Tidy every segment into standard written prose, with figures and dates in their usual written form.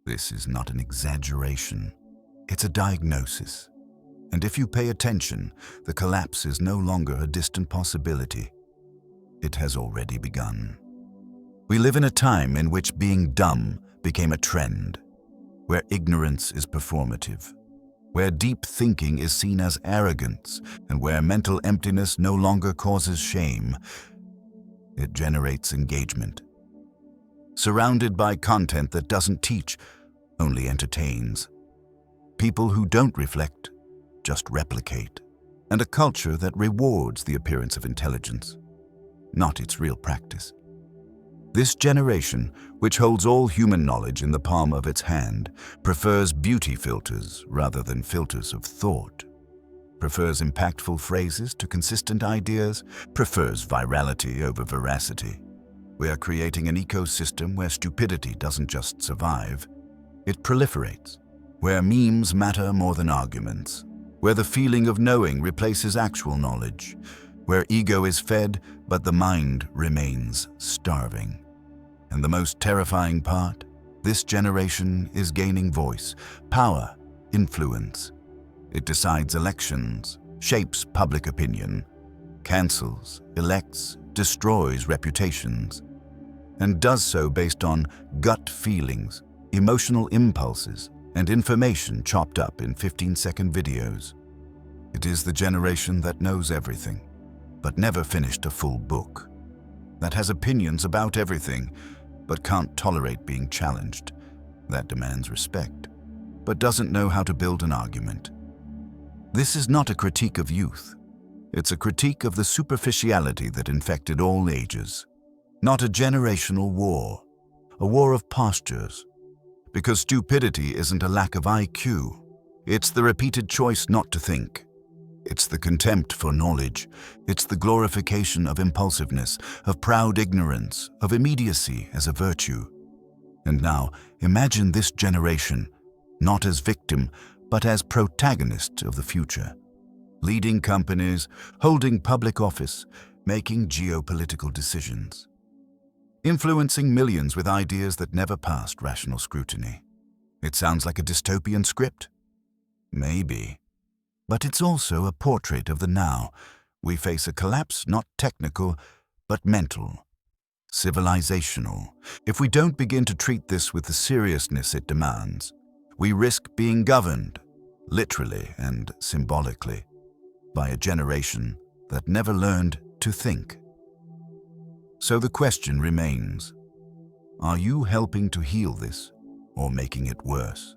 This is not an exaggeration. It's a diagnosis. And if you pay attention, the collapse is no longer a distant possibility. It has already begun. We live in a time in which being dumb became a trend, where ignorance is performative, where deep thinking is seen as arrogance, and where mental emptiness no longer causes shame. It generates engagement. Surrounded by content that doesn't teach, only entertains. People who don't reflect, just replicate. And a culture that rewards the appearance of intelligence, not its real practice. This generation, which holds all human knowledge in the palm of its hand, prefers beauty filters rather than filters of thought, prefers impactful phrases to consistent ideas, prefers virality over veracity. We are creating an ecosystem where stupidity doesn't just survive, it proliferates, where memes matter more than arguments, where the feeling of knowing replaces actual knowledge, where ego is fed but the mind remains starving. And the most terrifying part, this generation is gaining voice, power, influence. It decides elections, shapes public opinion, cancels, elects, destroys reputations, and does so based on gut feelings, emotional impulses, and information chopped up in 15-second videos. It is the generation that knows everything, but never finished a full book, that has opinions about everything, but can't tolerate being challenged, that demands respect, but doesn't know how to build an argument. This is not a critique of youth. It's a critique of the superficiality that infected all ages. Not a generational war, a war of postures. Because stupidity isn't a lack of IQ. It's the repeated choice not to think. It's the contempt for knowledge. It's the glorification of impulsiveness, of proud ignorance, of immediacy as a virtue. And now, imagine this generation, not as victim, but as protagonist of the future. Leading companies, holding public office, making geopolitical decisions. Influencing millions with ideas that never passed rational scrutiny. It sounds like a dystopian script? Maybe. But it's also a portrait of the now. We face a collapse not technical, but mental, civilizational. If we don't begin to treat this with the seriousness it demands, we risk being governed, literally and symbolically, by a generation that never learned to think. So the question remains, are you helping to heal this or making it worse?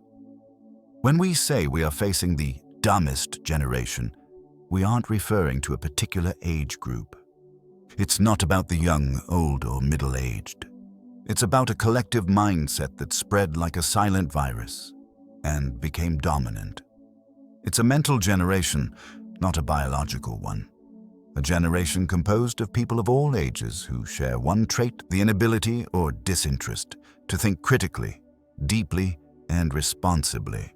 When we say we are facing the dumbest generation, we aren't referring to a particular age group. It's not about the young, old, or middle-aged. It's about a collective mindset that spread like a silent virus and became dominant. It's a mental generation, not a biological one. A generation composed of people of all ages who share one trait, the inability or disinterest to think critically, deeply, and responsibly.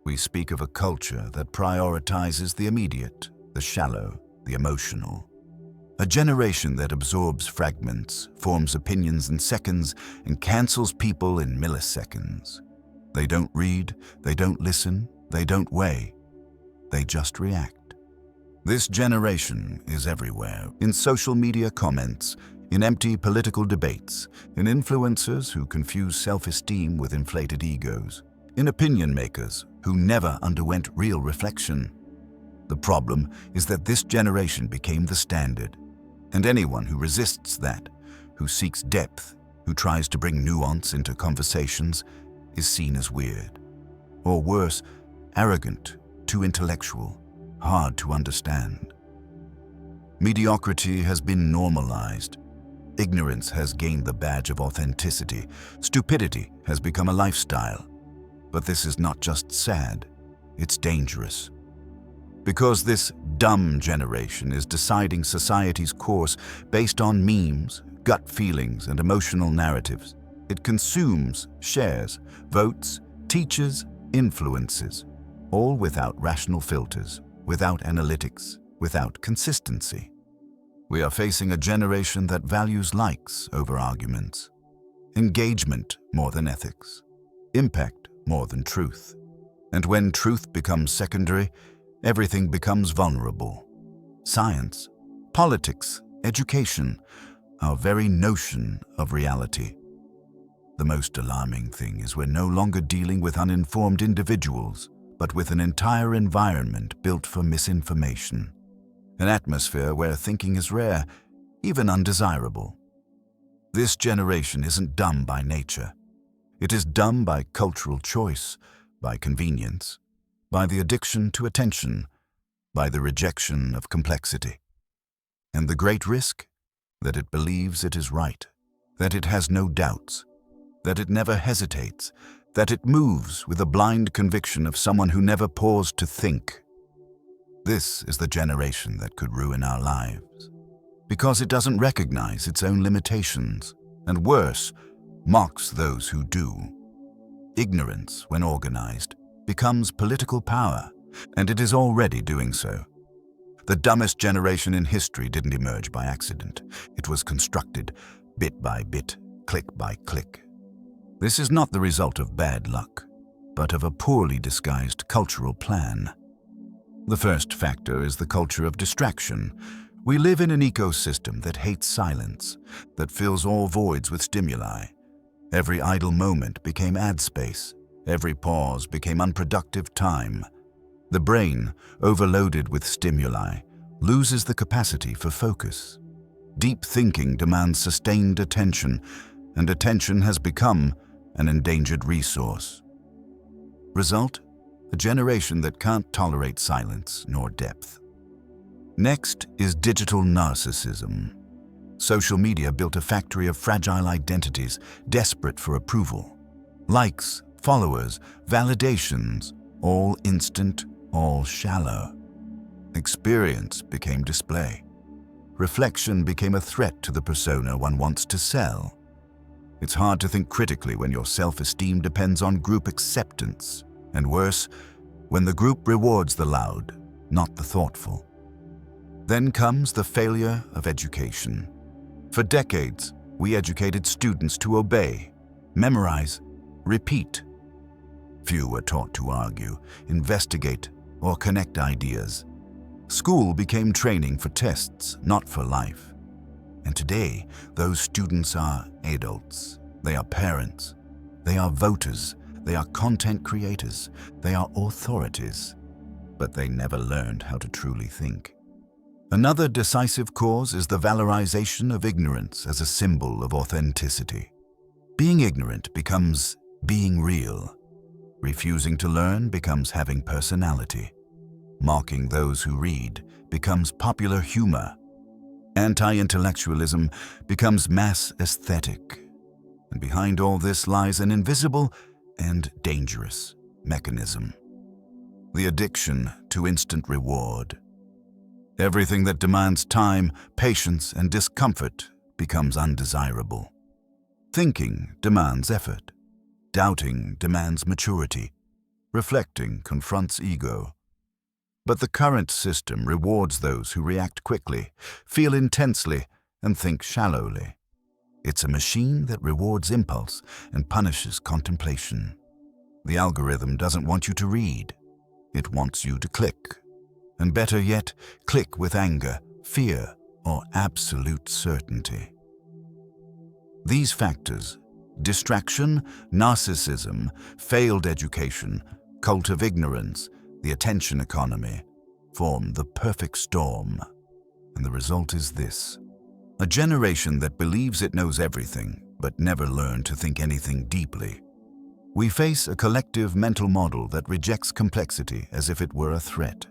We speak of a culture that prioritizes the immediate, the shallow, the emotional. A generation that absorbs fragments, forms opinions in seconds, and cancels people in milliseconds. They don't read, they don't listen, they don't weigh. They just react. This generation is everywhere, in social media comments, in empty political debates, in influencers who confuse self-esteem with inflated egos, in opinion makers who never underwent real reflection. The problem is that this generation became the standard, and anyone who resists that, who seeks depth, who tries to bring nuance into conversations, is seen as weird. Or worse, arrogant, too intellectual, hard to understand. Mediocrity has been normalized. Ignorance has gained the badge of authenticity. Stupidity has become a lifestyle. But this is not just sad, it's dangerous. Because this dumb generation is deciding society's course based on memes, gut feelings, and emotional narratives. It consumes, shares, votes, teaches, influences, all without rational filters, without analytics, without consistency. We are facing a generation that values likes over arguments, engagement more than ethics, impact more than truth. And when truth becomes secondary, everything becomes vulnerable. Science, politics, education, our very notion of reality. The most alarming thing is we're no longer dealing with uninformed individuals, but with an entire environment built for misinformation. An atmosphere where thinking is rare, even undesirable. This generation isn't dumb by nature. It is dumb by cultural choice, by convenience, by the addiction to attention, by the rejection of complexity. And the great risk? That it believes it is right, that it has no doubts, that it never hesitates, that it moves with a blind conviction of someone who never paused to think. This is the generation that could ruin our lives, because it doesn't recognize its own limitations, and worse, mocks those who do. Ignorance, when organized, becomes political power, and it is already doing so. The dumbest generation in history didn't emerge by accident. It was constructed bit by bit, click by click. This is not the result of bad luck, but of a poorly disguised cultural plan. The first factor is the culture of distraction. We live in an ecosystem that hates silence, that fills all voids with stimuli. Every idle moment became ad space. Every pause became unproductive time. The brain, overloaded with stimuli, loses the capacity for focus. Deep thinking demands sustained attention, and attention has become an endangered resource. Result? A generation that can't tolerate silence nor depth. Next is digital narcissism. Social media built a factory of fragile identities, desperate for approval. Likes, followers, validations, all instant, all shallow. Experience became display. Reflection became a threat to the persona one wants to sell. It's hard to think critically when your self-esteem depends on group acceptance, and worse, when the group rewards the loud, not the thoughtful. Then comes the failure of education. For decades, we educated students to obey, memorize, repeat. Few were taught to argue, investigate, or connect ideas. School became training for tests, not for life. And today, those students are adults. They are parents. They are voters. They are content creators. They are authorities. But they never learned how to truly think. Another decisive cause is the valorization of ignorance as a symbol of authenticity. Being ignorant becomes being real. Refusing to learn becomes having personality. Mocking those who read becomes popular humor. Anti-intellectualism becomes mass aesthetic. And behind all this lies an invisible and dangerous mechanism. The addiction to instant reward. Everything that demands time, patience, and discomfort becomes undesirable. Thinking demands effort. Doubting demands maturity. Reflecting confronts ego. But the current system rewards those who react quickly, feel intensely, and think shallowly. It's a machine that rewards impulse and punishes contemplation. The algorithm doesn't want you to read. It wants you to click. And better yet, click with anger, fear, or absolute certainty. These factors, distraction, narcissism, failed education, cult of ignorance, the attention economy, form the perfect storm. And the result is this: a generation that believes it knows everything, but never learned to think anything deeply. We face a collective mental model that rejects complexity as if it were a threat.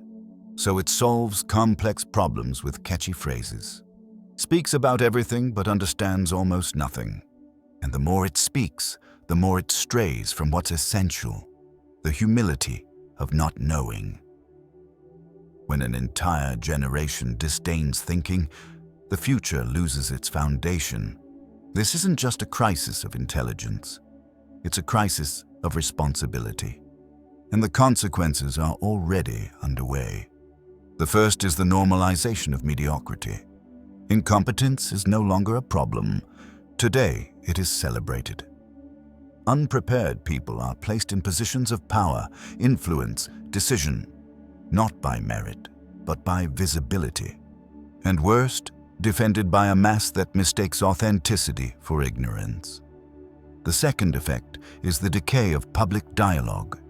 So it solves complex problems with catchy phrases, speaks about everything but understands almost nothing. And the more it speaks, the more it strays from what's essential, the humility of not knowing. When an entire generation disdains thinking, the future loses its foundation. This isn't just a crisis of intelligence. It's a crisis of responsibility. And the consequences are already underway. The first is the normalization of mediocrity. Incompetence is no longer a problem. Today, it is celebrated. Unprepared people are placed in positions of power, influence, decision, not by merit, but by visibility. And worst, defended by a mass that mistakes authenticity for ignorance. The second effect is the decay of public dialogue.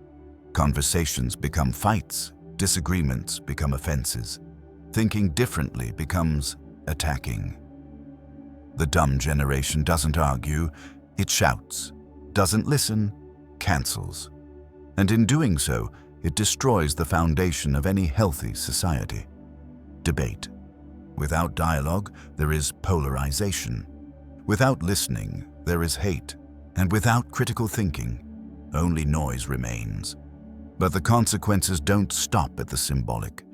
Conversations become fights, disagreements become offenses. Thinking differently becomes attacking. The dumb generation doesn't argue, it shouts, doesn't listen, cancels. And in doing so, it destroys the foundation of any healthy society. Debate. Without dialogue, there is polarization. Without listening, there is hate. And without critical thinking, only noise remains. But the consequences don't stop at the symbolic.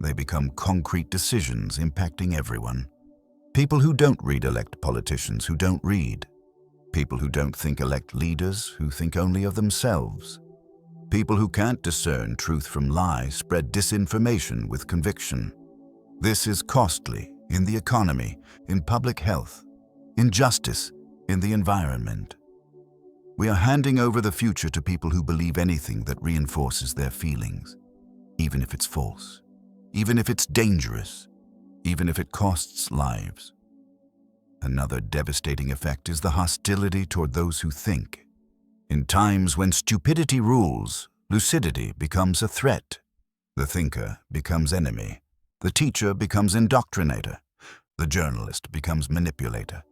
They become concrete decisions impacting everyone. People who don't read elect politicians who don't read. People who don't think elect leaders who think only of themselves. People who can't discern truth from lie spread disinformation with conviction. This is costly in the economy, in public health, in justice, in the environment. We are handing over the future to people who believe anything that reinforces their feelings, even if it's false, even if it's dangerous, even if it costs lives. Another devastating effect is the hostility toward those who think. In times when stupidity rules, lucidity becomes a threat. The thinker becomes enemy. The teacher becomes indoctrinator. The journalist becomes manipulator.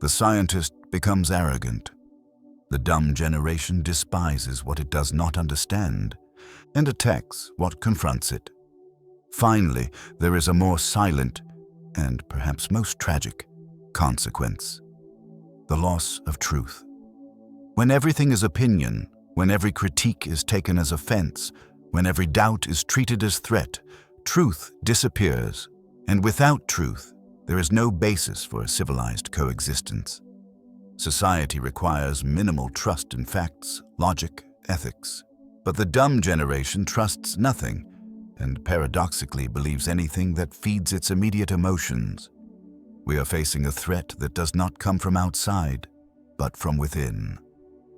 The scientist becomes arrogant. The dumb generation despises what it does not understand and attacks what confronts it. Finally, there is a more silent and perhaps most tragic consequence: the loss of truth. When everything is opinion, when every critique is taken as offense, when every doubt is treated as threat, truth disappears, and without truth, there is no basis for a civilized coexistence. Society requires minimal trust in facts, logic, ethics. But the dumb generation trusts nothing and paradoxically believes anything that feeds its immediate emotions. We are facing a threat that does not come from outside, but from within.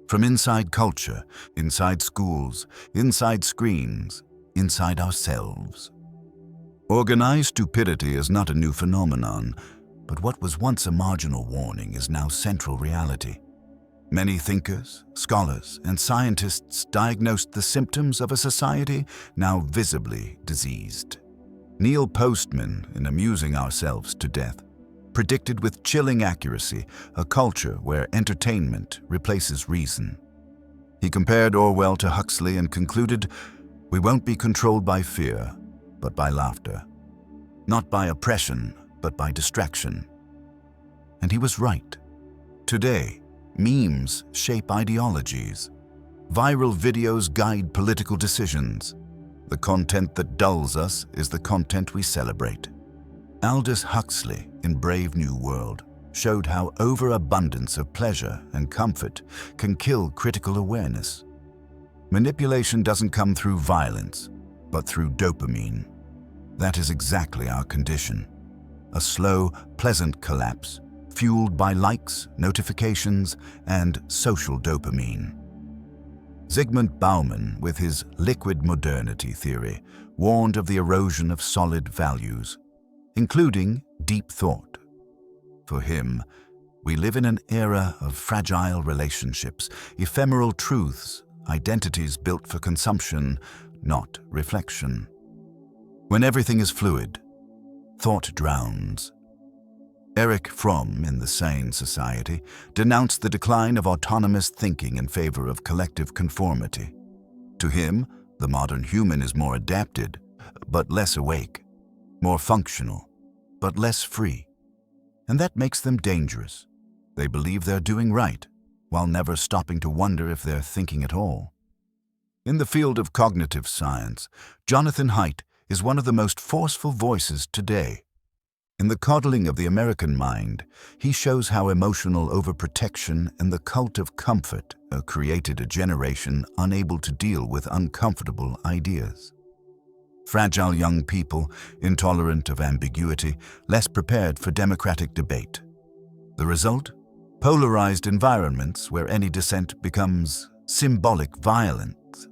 From inside culture, inside schools, inside screens, inside ourselves. Organized stupidity is not a new phenomenon, but what was once a marginal warning is now central reality. Many thinkers, scholars, and scientists diagnosed the symptoms of a society now visibly diseased. Neil Postman, in Amusing Ourselves to Death, predicted with chilling accuracy a culture where entertainment replaces reason. He compared Orwell to Huxley and concluded, "We won't be controlled by fear, but by laughter. Not by oppression, but by distraction." And he was right. Today, memes shape ideologies. Viral videos guide political decisions. The content that dulls us is the content we celebrate. Aldous Huxley, in Brave New World, showed how overabundance of pleasure and comfort can kill critical awareness. Manipulation doesn't come through violence, but through dopamine. That is exactly our condition. A slow, pleasant collapse, fueled by likes, notifications, and social dopamine. Zygmunt Bauman, with his liquid modernity theory, warned of the erosion of solid values, including deep thought. For him, we live in an era of fragile relationships, ephemeral truths, identities built for consumption, not reflection. When everything is fluid, thought drowns. Erich Fromm, in The Sane Society, denounced the decline of autonomous thinking in favor of collective conformity. To him, the modern human is more adapted, but less awake, more functional, but less free. And that makes them dangerous. They believe they're doing right, while never stopping to wonder if they're thinking at all. In the field of cognitive science, Jonathan Haidt is one of the most forceful voices today. In The Coddling of the American Mind, he shows how emotional overprotection and the cult of comfort created a generation unable to deal with uncomfortable ideas. Fragile young people, intolerant of ambiguity, less prepared for democratic debate. The result? polarized environments where any dissent becomes symbolic violence.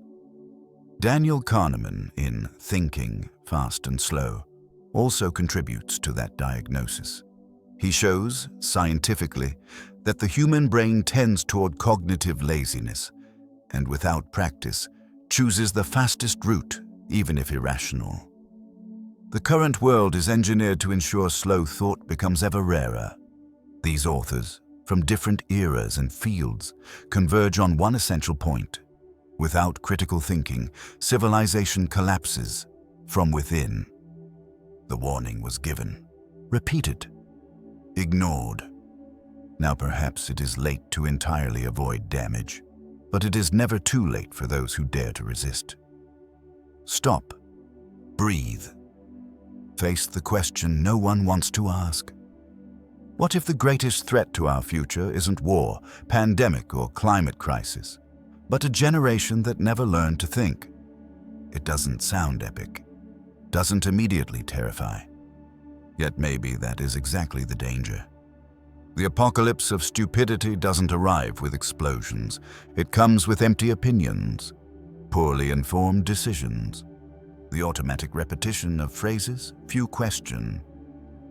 Daniel Kahneman, in Thinking, Fast and Slow, also contributes to that diagnosis. He shows, scientifically, that the human brain tends toward cognitive laziness, and without practice, chooses the fastest route, even if irrational. The current world is engineered to ensure slow thought becomes ever rarer. These authors, from different eras and fields, converge on one essential point. Without critical thinking, civilization collapses from within. The warning was given, repeated, ignored. Now perhaps it is late to entirely avoid damage, but it is never too late for those who dare to resist. Stop. Breathe. Face the question no one wants to ask. What if the greatest threat to our future isn't war, pandemic, or climate crisis, but a generation that never learned to think? It doesn't sound epic, doesn't immediately terrify. Yet maybe that is exactly the danger. The apocalypse of stupidity doesn't arrive with explosions. It comes with empty opinions, poorly informed decisions, the automatic repetition of phrases few question.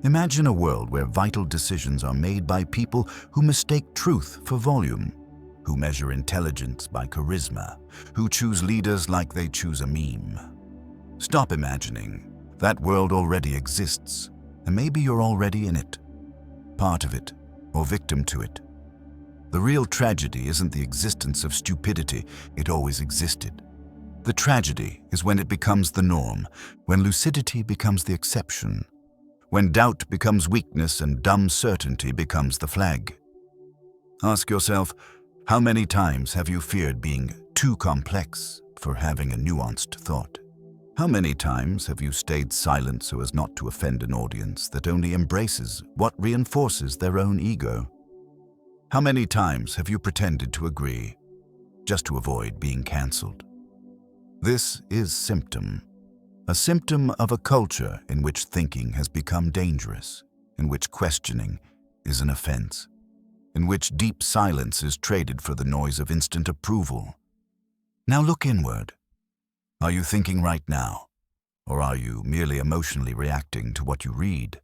Imagine a world where vital decisions are made by people who mistake truth for volume, who measure intelligence by charisma, who choose leaders like they choose a meme. Stop imagining. That world already exists, and maybe you're already in it, part of it, or victim to it. The real tragedy isn't the existence of stupidity, it always existed. The tragedy is when it becomes the norm, when lucidity becomes the exception, when doubt becomes weakness and dumb certainty becomes the flag. Ask yourself, how many times have you feared being too complex for having a nuanced thought? How many times have you stayed silent so as not to offend an audience that only embraces what reinforces their own ego? How many times have you pretended to agree just to avoid being cancelled? This is a symptom of a culture in which thinking has become dangerous, in which questioning is an offense, in which deep silence is traded for the noise of instant approval. Now look inward. Are you thinking right now? Or are you merely emotionally reacting to what you read?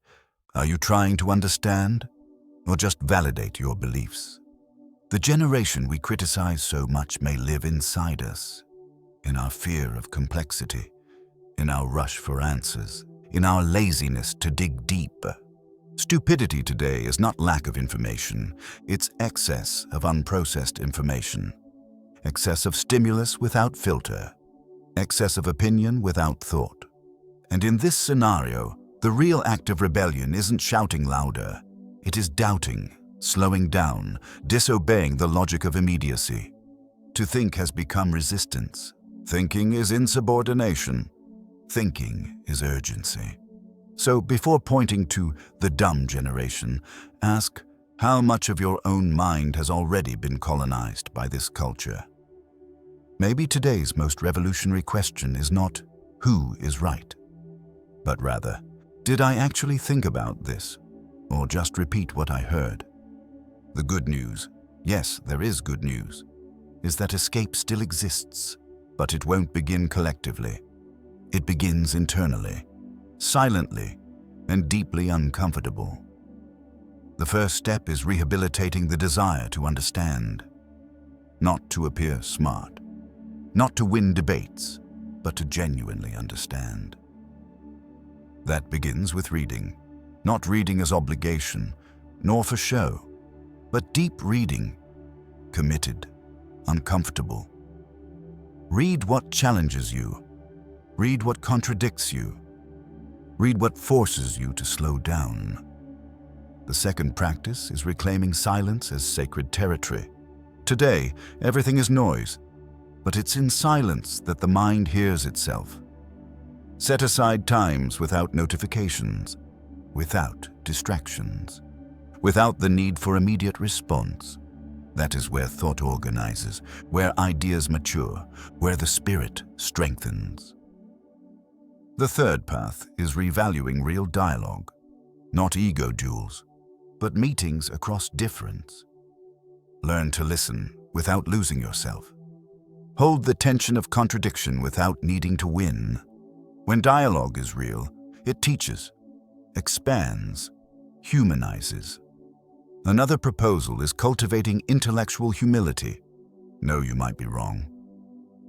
Are you trying to understand? Or just validate your beliefs? The generation we criticize so much may live inside us, in our fear of complexity, in our rush for answers, in our laziness to dig deep. Stupidity today is not lack of information, it's excess of unprocessed information, excess of stimulus without filter, excess of opinion without thought. And in this scenario, the real act of rebellion isn't shouting louder, it is doubting, slowing down, disobeying the logic of immediacy. To think has become resistance. Thinking is insubordination. Thinking is urgency. So before pointing to the dumb generation, ask how much of your own mind has already been colonized by this culture. Maybe today's most revolutionary question is not who is right, but rather, did I actually think about this, or just repeat what I heard? The good news, yes, there is good news, is that escape still exists, but it won't begin collectively. It begins internally, silently, and deeply uncomfortable. The first step is rehabilitating the desire to understand, not to appear smart, not to win debates, but to genuinely understand. That begins with reading, not reading as obligation, nor for show, but deep reading, committed, uncomfortable. Read what challenges you. Read what contradicts you. Read what forces you to slow down. The second practice is reclaiming silence as sacred territory. Today, everything is noise, but it's in silence that the mind hears itself. Set aside times without notifications, without distractions, without the need for immediate response. That is where thought organizes, where ideas mature, where the spirit strengthens. The third path is revaluing real dialogue, not ego duels, but meetings across difference. Learn to listen without losing yourself. Hold the tension of contradiction without needing to win. When dialogue is real, it teaches, expands, humanizes. Another proposal is cultivating intellectual humility. Know you might be wrong.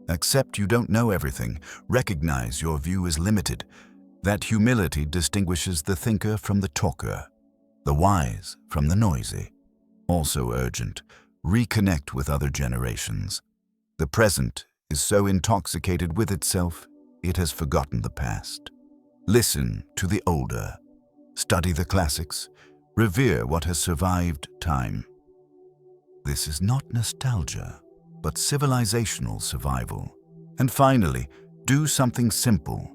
Accept you don't know everything. Recognize your view is limited. That humility distinguishes the thinker from the talker, the wise from the noisy. Also urgent, reconnect with other generations. The present is so intoxicated with itself, it has forgotten the past. Listen to the older. Study the classics. Revere what has survived time. This is not nostalgia, but civilizational survival. And finally, do something simple,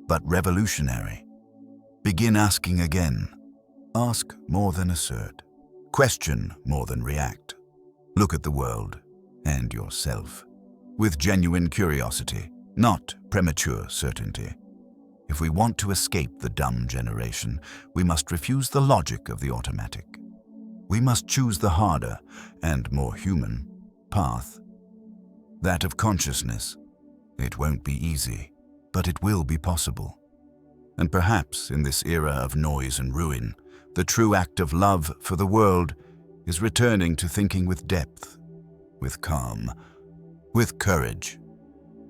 but revolutionary. Begin asking again. Ask more than assert. Question more than react. Look at the world and yourself with genuine curiosity, not premature certainty. If we want to escape the dumb generation, we must refuse the logic of the automatic. We must choose the harder and more human path, that of consciousness. It won't be easy, but it will be possible. And perhaps in this era of noise and ruin, the true act of love for the world is returning to thinking with depth, with calm, with courage.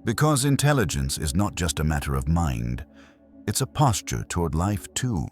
Because intelligence is not just a matter of mind, it's a posture toward life too.